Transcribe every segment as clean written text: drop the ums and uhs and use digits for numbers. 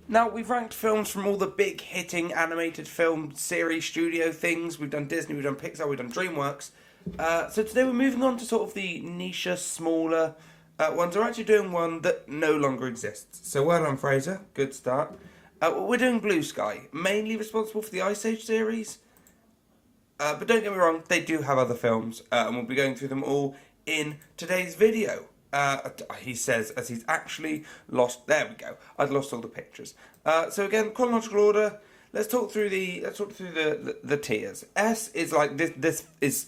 Now, we've ranked films from all the big hitting animated film series studio things. We've done Disney, we've done Pixar, we've done DreamWorks. So today we're moving on to sort of the niche, smaller ones. We're actually doing one that no longer exists. So well done, Fraser. Good start. We're doing Blue Sky, mainly responsible for the Ice Age series. But don't get me wrong, they do have other films, and we'll be going through them all in today's video. He says, as he's actually lost. There we go. I'd lost all the pictures. So again, chronological order. Let's talk through the tiers. S is like this. This is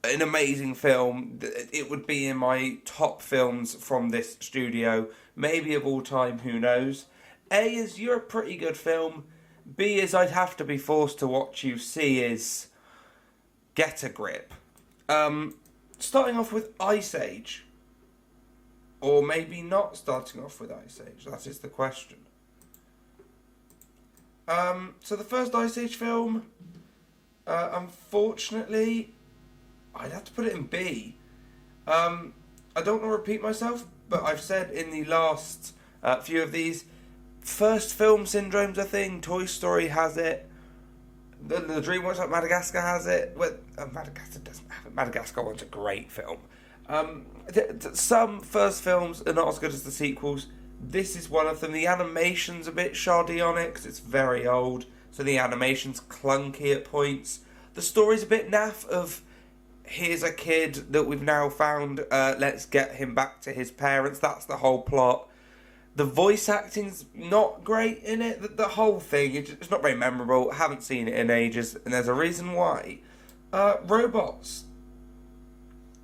an amazing film. It would be in my top films from this studio, maybe of all time. Who knows? A is you're a pretty good film. B is I'd have to be forced to watch you. C is get a grip. Starting off with Ice Age. Or maybe not starting off with Ice Age. That is the question. So the first Ice Age film, unfortunately, I'd have to put it in B. I don't want to repeat myself, but I've said in the last few of these, first film syndrome's a thing. Toy Story has it. The DreamWorks like Madagascar has it. Well, Madagascar doesn't have it. Madagascar one's a great film. Some first films are not as good as the sequels. This is one of them. The animation's a bit shoddy on it because it's very old, so the animation's clunky at points. The story's a bit naff of, here's a kid that we've now found, let's get him back to his parents. That's the whole plot. The voice acting's not great in it. The whole thing, it's not very memorable. I haven't seen it in ages, and there's a reason why. Robots.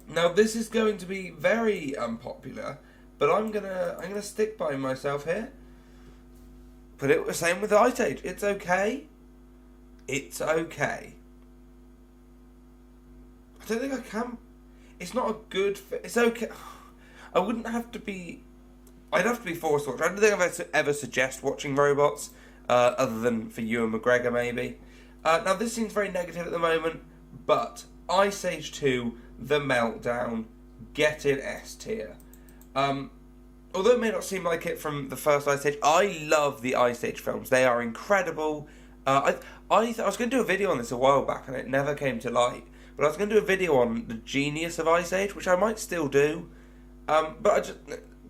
Now this is going to be very unpopular, but I'm gonna stick by myself here. Put it the same with Ice Age. It's okay. It's okay. I don't think I can. It's not a good. It's okay. I wouldn't have to be. I'd have to be forced to watch. I don't think I've ever suggest watching Robots, other than for Ewan McGregor maybe. Now this seems very negative at the moment, but Ice Age 2. The Meltdown, get in S tier. Although it may not seem like it from the first Ice Age, I love the Ice Age films. They are incredible. I was going to do a video on this a while back and it never came to light. But I was going to do a video on the genius of Ice Age, which I might still do. But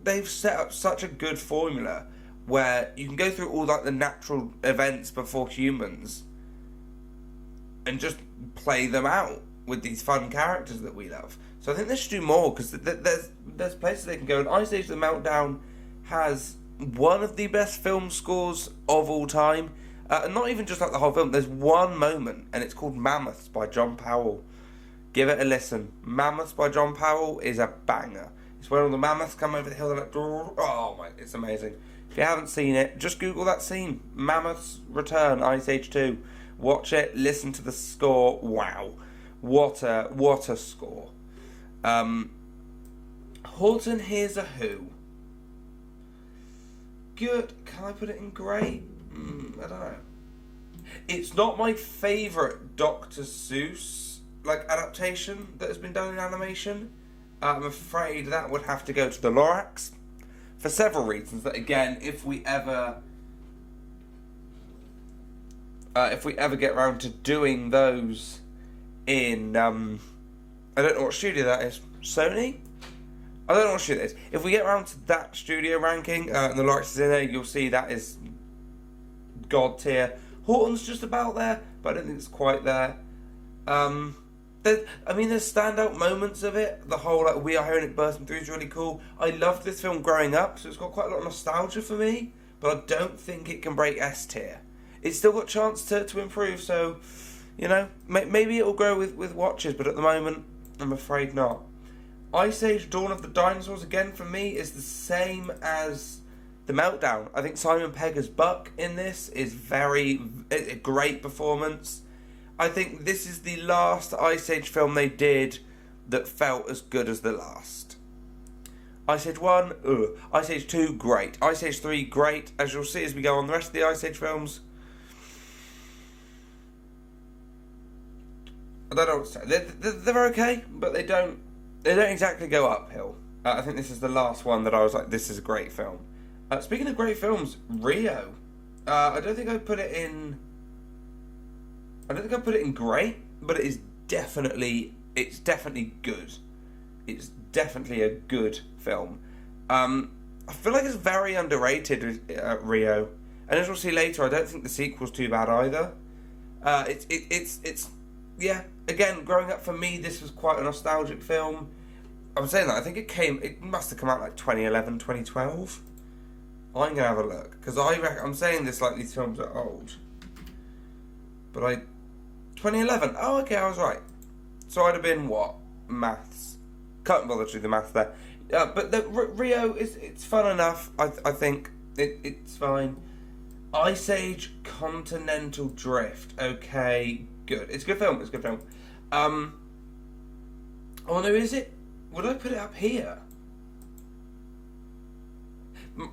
they've set up such a good formula where you can go through all like the natural events before humans and just play them out with these fun characters that we love. So I think they should do more, because there's places they can go. And Ice Age The Meltdown has one of the best film scores of all time. And not even just like the whole film. There's one moment, and it's called Mammoths by John Powell. Give it a listen. Mammoths by John Powell is a banger. It's when all the mammoths come over the hill and like, oh my, it's amazing. If you haven't seen it, just Google that scene. Mammoths Return, Ice Age 2. Watch it, listen to the score. Wow. What a score. Horton Hears a Who. Good. Can I put it in great? I don't know. It's not my favourite Dr. Seuss adaptation that has been done in animation. I'm afraid that would have to go to the Lorax for several reasons. That again, if we ever get around to doing those in I don't know what studio that is. Sony? I don't know what studio that is. If we get around to that studio ranking, and the Lorax is in there, you'll see that is God tier. Horton's just about there, but I don't think it's quite there. There's standout moments of it. The whole We Are Hearing It Bursting Through is really cool. I loved this film growing up, so it's got quite a lot of nostalgia for me, but I don't think it can break S tier. It's still got a chance to improve, so maybe it'll grow with watches, but at the moment, I'm afraid not. Ice Age Dawn of the Dinosaurs, again, for me, is the same as The Meltdown. I think Simon Pegg's Buck in this is a great performance. I think this is the last Ice Age film they did that felt as good as the last. Ice Age 1, Ice Age 2, great. Ice Age 3, great. As you'll see as we go on the rest of the Ice Age films, I don't know what to say. They're okay, but they don't exactly go uphill. I think this is the last one that I was like, this is a great film. Speaking of great films, Rio. I don't think I'd put it in. I don't think I'd put it in great, but it's definitely good. It's definitely a good film. I feel like it's very underrated, Rio, and as we'll see later, I don't think the sequel's too bad either. It's yeah. Again, growing up for me, this was quite a nostalgic film. I'm saying that I think it must have come out like 2011, 2012. I'm gonna have a look because I'm saying this like these films are old, but 2011. Oh, okay, I was right. So I'd have been what? Maths. Can't bother to do the maths there. But the Rio it's fun enough. I think it's fine. Ice Age Continental Drift. Okay, good. It's a good film. Oh no, is it? Would I put it up here?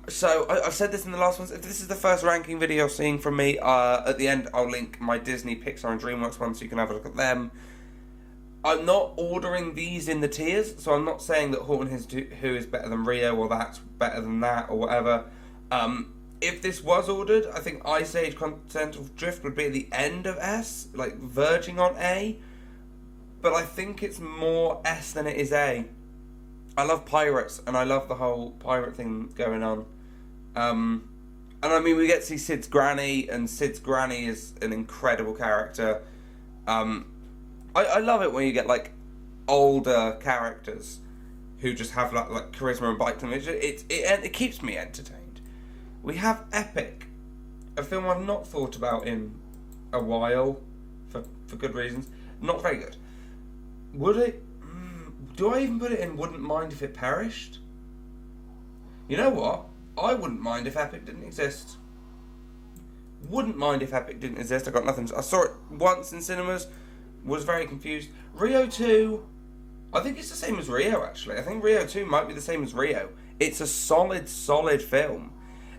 So I said this in the last ones. If this is the first ranking video you're seeing from me, at the end I'll link my Disney, Pixar, and DreamWorks ones so you can have a look at them. I'm not ordering these in the tiers, so I'm not saying that Horton Hears Who is better than Rio or that's better than that or whatever. If this was ordered, I think Ice Age Continental Drift would be at the end of S, like verging on A. But I think it's more S than it is A. I love pirates, and I love the whole pirate thing going on. And I mean, we get to see Sid's granny, and Sid's granny is an incredible character. I love it when you get like older characters who just have like charisma and bite to them. It keeps me entertained. We have Epic, a film I've not thought about in a while for good reasons. Not very good. Would it? Do I even put it in Wouldn't Mind If It Perished? You know what? I wouldn't mind if Epic didn't exist. Wouldn't mind if Epic didn't exist. I got nothing. I saw it once in cinemas. Was very confused. Rio 2. I think it's the same as Rio, actually. I think Rio 2 might be the same as Rio. It's a solid film.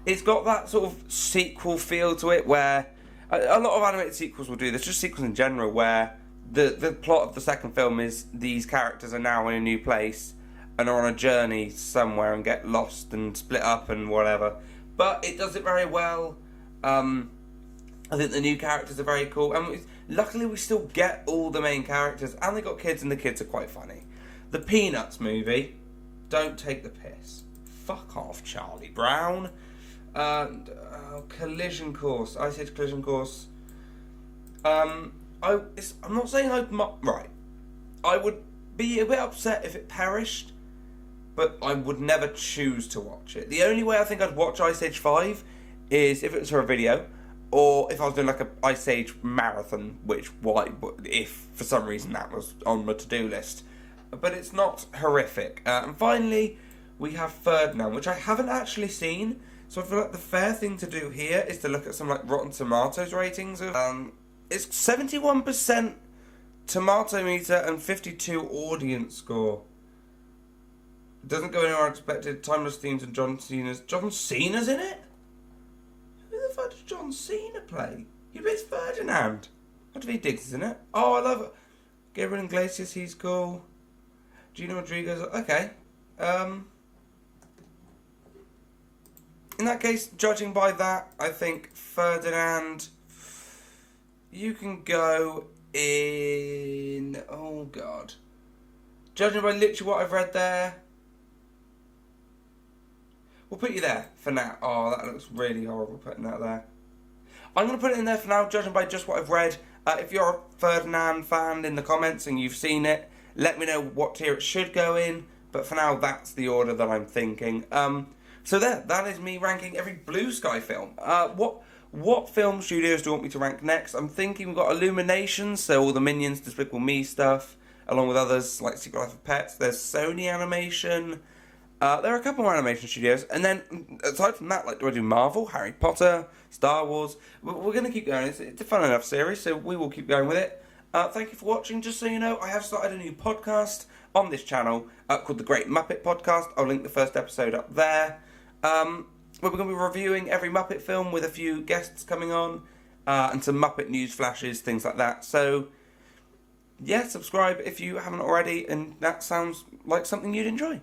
It's got that sort of sequel feel to it where a lot of animated sequels will do this, just sequels in general, where the plot of the second film is these characters are now in a new place and are on a journey somewhere and get lost and split up and whatever. But it does it very well. I think the new characters are very cool. And luckily we still get all the main characters, and they got kids, and the kids are quite funny. The Peanuts movie, don't take the piss. Fuck off, Charlie Brown. And Collision Course. I said Collision Course. I'm not saying right. I would be a bit upset if it perished, but I would never choose to watch it. The only way I think I'd watch Ice Age 5 is if it was for a video, or if I was doing like a Ice Age marathon, if for some reason that was on my to-do list. But it's not horrific. And finally, we have Ferdinand, which I haven't actually seen. So I feel like the fair thing to do here is to look at some like Rotten Tomatoes ratings. It's 71% tomato meter and 52 audience score. Doesn't go anywhere unexpected. Timeless themes and John Cena's. John Cena's in it? Who the fuck does John Cena play? He plays Ferdinand. David Diggs is in it. Oh, I love it. Gabriel Iglesias, he's cool. Gina Rodriguez. Okay. In that case, judging by that, I think Ferdinand, you can go in... Oh, God. Judging by literally what I've read there, we'll put you there for now. Oh, that looks really horrible putting that there. I'm going to put it in there for now, judging by just what I've read. If you're a Ferdinand fan in the comments and you've seen it, let me know what tier it should go in. But for now, that's the order that I'm thinking. So that is me ranking every Blue Sky film. What film studios do you want me to rank next? I'm thinking we've got Illumination, so all the Minions, Despicable Me stuff, along with others like Secret Life of Pets. There's Sony Animation. There are a couple more animation studios. And then, aside from that, like, do I do Marvel, Harry Potter, Star Wars? We're going to keep going. It's a fun enough series, so we will keep going with it. Thank you for watching. Just so you know, I have started a new podcast on this channel called The Great Muppet Podcast. I'll link the first episode up there. Where we're going to be reviewing every Muppet film with a few guests coming on, and some Muppet news flashes, things like that. So, yeah, subscribe if you haven't already, and that sounds like something you'd enjoy.